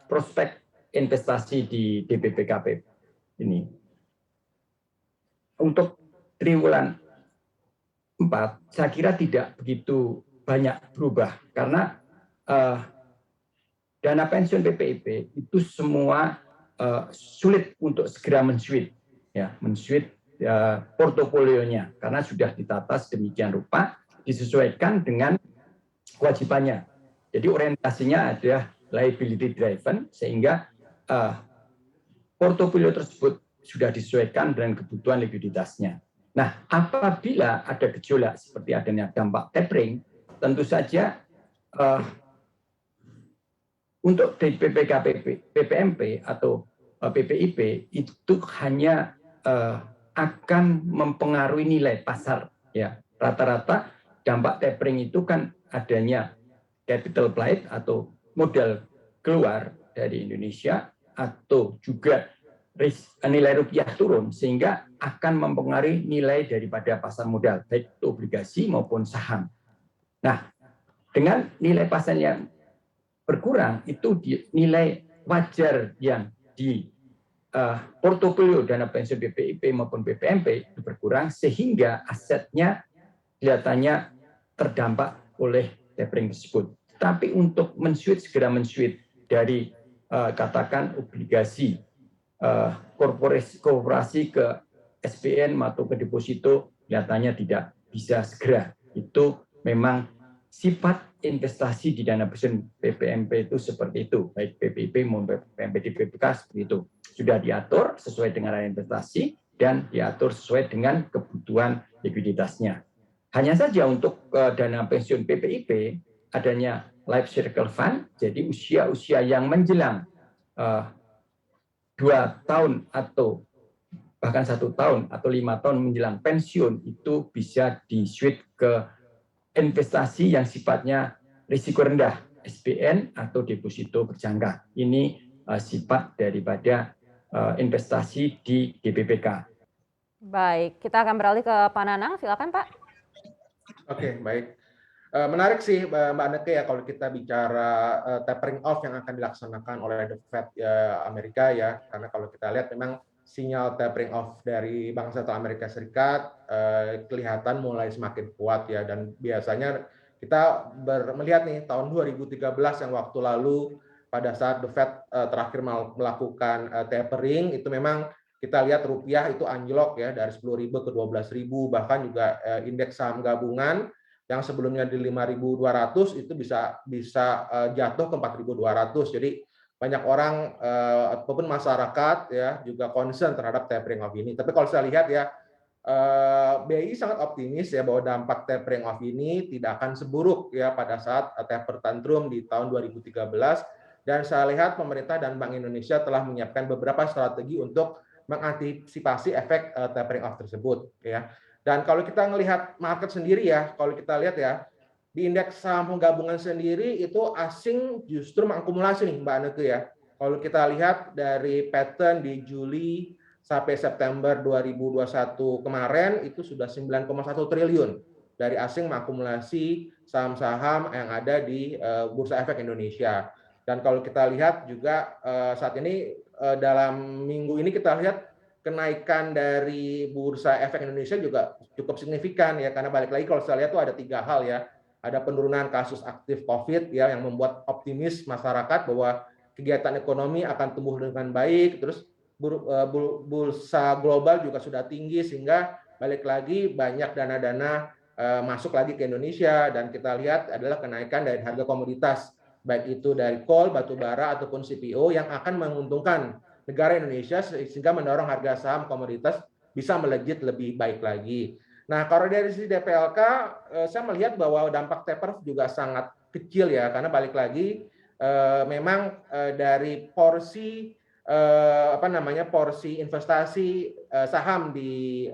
prospek investasi di DBPKP ini. Untuk triwulan 4, saya kira tidak begitu banyak berubah karena dana pensiun PPIP itu semua sulit untuk segera men-switch portofolionya karena sudah ditata sedemikian rupa, disesuaikan dengan kewajibannya. Jadi orientasinya adalah liability driven sehingga portofolio tersebut sudah disesuaikan dengan kebutuhan likuiditasnya. Nah, apabila ada gejolak seperti adanya dampak tapering, tentu saja untuk PPMP atau PPIP itu hanya akan mempengaruhi nilai pasar. Ya, rata-rata dampak tapering itu kan adanya capital flight atau modal keluar dari Indonesia atau juga nilai rupiah turun sehingga akan mempengaruhi nilai daripada pasar modal baik itu obligasi maupun saham. Nah, dengan nilai pasar yang berkurang itu nilai wajar yang di portofolio dana pensiun BPIP maupun BPMP itu berkurang sehingga asetnya kelihatannya terdampak oleh tapering tersebut. Tapi untuk segera men-switch dari katakan obligasi korporasi ke SPN atau ke deposito kelihatannya tidak bisa segera. Itu memang sifat investasi di dana pensiun PPMP itu seperti itu, baik PPIP maupun PPMP di BPK seperti itu. Sudah diatur sesuai dengan investasi dan diatur sesuai dengan kebutuhan likuiditasnya. Hanya saja untuk dana pensiun PPIP adanya life cycle fund, jadi usia-usia yang menjelang 2 tahun atau bahkan 1 tahun atau 5 tahun menjelang pensiun itu bisa di-switch ke investasi yang sifatnya risiko rendah, SPN atau deposito berjangka. Ini sifat daripada investasi di DBPK. Baik, kita akan beralih ke Pak Nanang, silakan Pak. Oke, baik. Menarik sih Mbak Anneke ya kalau kita bicara tapering off yang akan dilaksanakan oleh The Fed Amerika ya, karena kalau kita lihat memang sinyal tapering off dari Bank Sentral Amerika Serikat kelihatan mulai semakin kuat ya, dan biasanya kita melihat nih tahun 2013 yang waktu lalu pada saat The Fed terakhir melakukan tapering itu memang kita lihat rupiah itu anjlok ya dari 10.000 ke 12.000, bahkan juga indeks saham gabungan yang sebelumnya di 5.200 itu bisa jatuh ke 4.200. Jadi banyak orang ataupun masyarakat ya juga concern terhadap tapering off ini. Tapi kalau saya lihat ya BI sangat optimis ya bahwa dampak tapering off ini tidak akan seburuk ya pada saat taper tantrum di tahun 2013, dan saya lihat pemerintah dan Bank Indonesia telah menyiapkan beberapa strategi untuk mengantisipasi efek tapering off tersebut ya. Dan kalau kita melihat market sendiri ya, kalau kita lihat ya, di indeks saham gabungan sendiri itu asing justru mengakumulasi nih Mbak Anneke ya. Kalau kita lihat dari pattern di Juli sampai September 2021 kemarin itu sudah 9,1 triliun dari asing mengakumulasi saham-saham yang ada di Bursa Efek Indonesia. Dan kalau kita lihat juga saat ini dalam minggu ini kita lihat kenaikan dari Bursa Efek Indonesia juga cukup signifikan ya, karena balik lagi kalau saya lihat tuh ada 3 hal ya. Ada penurunan kasus aktif COVID ya yang membuat optimis masyarakat bahwa kegiatan ekonomi akan tumbuh dengan baik, terus bursa global juga sudah tinggi sehingga balik lagi banyak dana-dana masuk lagi ke Indonesia, dan kita lihat adalah kenaikan dari harga komoditas baik itu dari coal, batu bara ataupun CPO yang akan menguntungkan negara Indonesia sehingga mendorong harga saham komoditas bisa melejit lebih baik lagi. Nah, kalau dari sisi DPLK, saya melihat bahwa dampak taper juga sangat kecil ya, karena balik lagi memang dari porsi porsi investasi saham di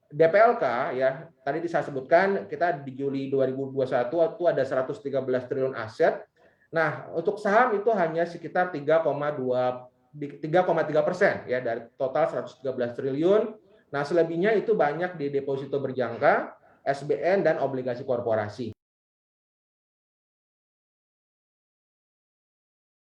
DPLK ya, tadi saya sebutkan kita di Juli 2021 itu ada 113 triliun aset. Nah, untuk saham itu hanya sekitar 3,3% ya dari total 113 triliun. Nah, selebihnya itu banyak di deposito berjangka, SBN dan obligasi korporasi.